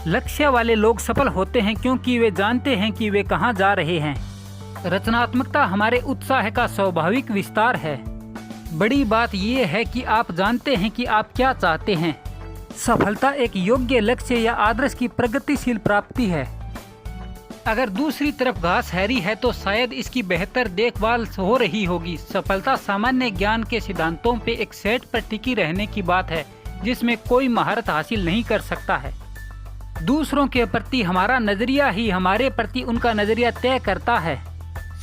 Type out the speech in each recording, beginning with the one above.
लक्ष्य वाले लोग सफल होते हैं क्योंकि वे जानते हैं कि वे कहां जा रहे हैं। रचनात्मकता हमारे उत्साह का स्वाभाविक विस्तार है। बड़ी बात यह है कि आप जानते हैं कि आप क्या चाहते हैं। सफलता एक योग्य लक्ष्य या आदर्श की प्रगतिशील प्राप्ति है। अगर दूसरी तरफ घास हरी है तो शायद इसकी बेहतर देखभाल हो रही होगी। सफलता सामान्य ज्ञान के सिद्धांतों पे एक सेट पर टिकी रहने की बात है जिसमें कोई महारत हासिल नहीं कर सकता है। दूसरों के प्रति हमारा नजरिया ही हमारे प्रति उनका नजरिया तय करता है।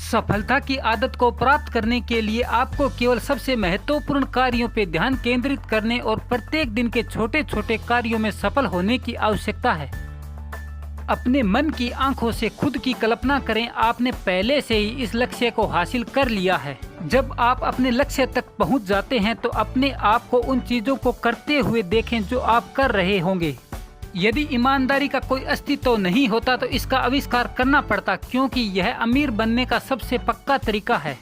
सफलता की आदत को प्राप्त करने के लिए आपको केवल सबसे महत्वपूर्ण कार्यों पर ध्यान केंद्रित करने और प्रत्येक दिन के छोटे छोटे कार्यों में सफल होने की आवश्यकता है। अपने मन की आंखों से खुद की कल्पना करें, आपने पहले से ही इस लक्ष्य को हासिल कर लिया है। जब आप अपने लक्ष्य तक पहुंच जाते हैं तो अपने आप को उन चीजों को करते हुए देखें जो आप कर रहे होंगे। यदि ईमानदारी का कोई अस्तित्व नहीं होता तो इसका आविष्कार करना पड़ता, क्योंकि यह अमीर बनने का सबसे पक्का तरीका है।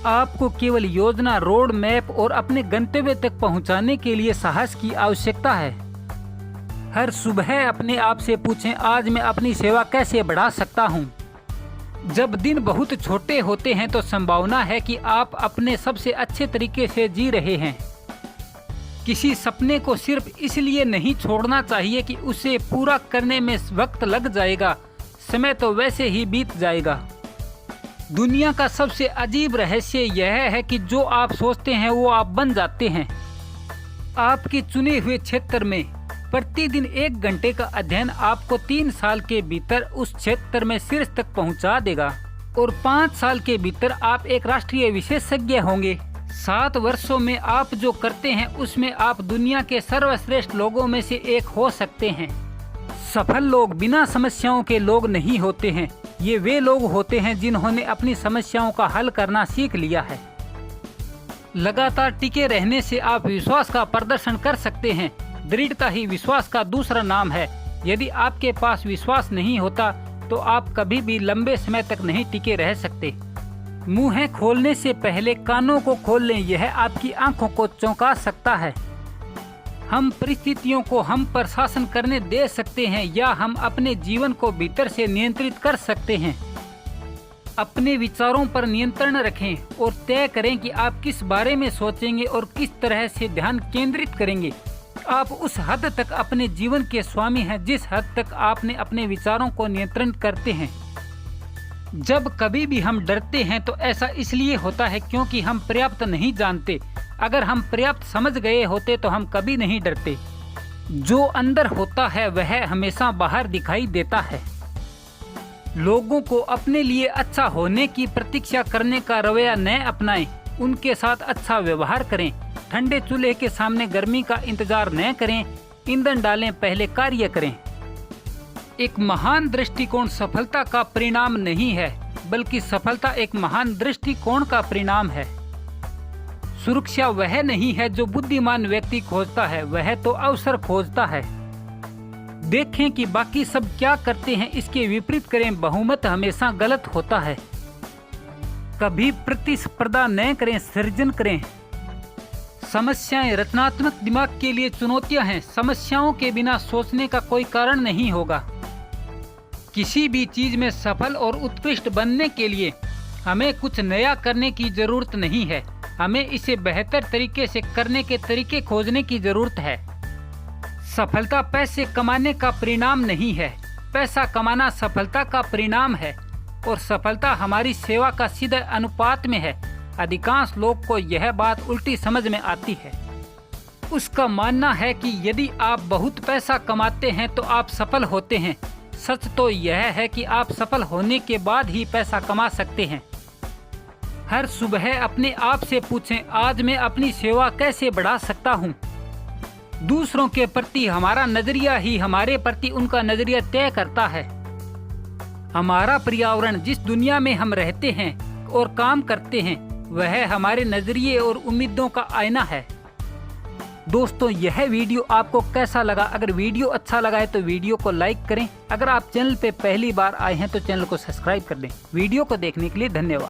आपको केवल योजना, रोड मैप और अपने गंतव्य तक पहुंचाने के लिए साहस की आवश्यकता है। हर सुबह अपने आप से पूछें, आज मैं अपनी सेवा कैसे बढ़ा सकता हूं? जब दिन बहुत छोटे होते हैं तो संभावना है कि आप अपने सबसे अच्छे तरीके से जी रहे हैं। किसी सपने को सिर्फ इसलिए नहीं छोड़ना चाहिए कि उसे पूरा करने में वक्त लग जाएगा, समय तो वैसे ही बीत जाएगा। दुनिया का सबसे अजीब रहस्य यह है कि जो आप सोचते हैं वो आप बन जाते हैं। आपके चुने हुए क्षेत्र में प्रतिदिन 1 घंटे का अध्ययन आपको 3 साल के भीतर उस क्षेत्र में शीर्ष तक पहुंचा देगा और 5 साल के भीतर आप एक राष्ट्रीय विशेषज्ञ होंगे। 7 वर्षों में आप जो करते हैं उसमें आप दुनिया के सर्वश्रेष्ठ लोगों में से एक हो सकते हैं। सफल लोग बिना समस्याओं के लोग नहीं होते हैं। ये वे लोग होते हैं जिन्होंने अपनी समस्याओं का हल करना सीख लिया है। लगातार टिके रहने से आप विश्वास का प्रदर्शन कर सकते हैं। दृढ़ता ही विश्वास का दूसरा नाम है। यदि आपके पास विश्वास नहीं होता तो आप कभी भी लंबे समय तक नहीं टिके रह सकते। मुंह खोलने से पहले कानों को खोल लें, यह आपकी आंखों को चौंका सकता है। हम परिस्थितियों को हम पर शासन करने दे सकते हैं या हम अपने जीवन को भीतर से नियंत्रित कर सकते हैं। अपने विचारों पर नियंत्रण रखें और तय करें कि आप किस बारे में सोचेंगे और किस तरह से ध्यान केंद्रित करेंगे। आप उस हद तक अपने जीवन के स्वामी हैं जिस हद तक आपने अपने विचारों को नियंत्रण करते हैं। जब कभी भी हम डरते हैं तो ऐसा इसलिए होता है क्योंकि हम पर्याप्त नहीं जानते। अगर हम पर्याप्त समझ गए होते तो हम कभी नहीं डरते। जो अंदर होता है वह हमेशा बाहर दिखाई देता है। लोगों को अपने लिए अच्छा होने की प्रतीक्षा करने का रवैया न अपनाएं। उनके साथ अच्छा व्यवहार करें। ठंडे चूल्हे के सामने गर्मी का इंतजार न करें। ईंधन डालें, पहले कार्य करें। एक महान दृष्टिकोण सफलता का परिणाम नहीं है, बल्कि सफलता एक महान दृष्टिकोण का परिणाम है। सुरक्षा वह नहीं है जो बुद्धिमान व्यक्ति खोजता है, वह तो अवसर खोजता है। देखें कि बाकी सब क्या करते हैं, इसके विपरीत करें। बहुमत हमेशा गलत होता है। कभी प्रतिस्पर्धा न करें, सृजन करें। समस्याएं रचनात्मक दिमाग के लिए चुनौतियां हैं। समस्याओं के बिना सोचने का कोई कारण नहीं होगा। किसी भी चीज में सफल और उत्कृष्ट बनने के लिए हमें कुछ नया करने की जरूरत नहीं है, हमें इसे बेहतर तरीके से करने के तरीके खोजने की जरूरत है। सफलता पैसे कमाने का परिणाम नहीं है, पैसा कमाना सफलता का परिणाम है और सफलता हमारी सेवा का सीधा अनुपात में है। अधिकांश लोग को यह बात उल्टी समझ में आती है। उसका मानना है कि यदि आप बहुत पैसा कमाते हैं तो आप सफल होते हैं। सच तो यह है कि आप सफल होने के बाद ही पैसा कमा सकते हैं। हर सुबह अपने आप से पूछें, आज मैं अपनी सेवा कैसे बढ़ा सकता हूँ? दूसरों के प्रति हमारा नजरिया ही हमारे प्रति उनका नजरिया तय करता है। हमारा पर्यावरण, जिस दुनिया में हम रहते हैं और काम करते हैं, वह हमारे नजरिए और उम्मीदों का आईना है। दोस्तों, यह वीडियो आपको कैसा लगा? अगर वीडियो अच्छा लगा है तो वीडियो को लाइक करें। अगर आप चैनल पे पहली बार आए हैं तो चैनल को सब्सक्राइब कर दें। वीडियो को देखने के लिए धन्यवाद।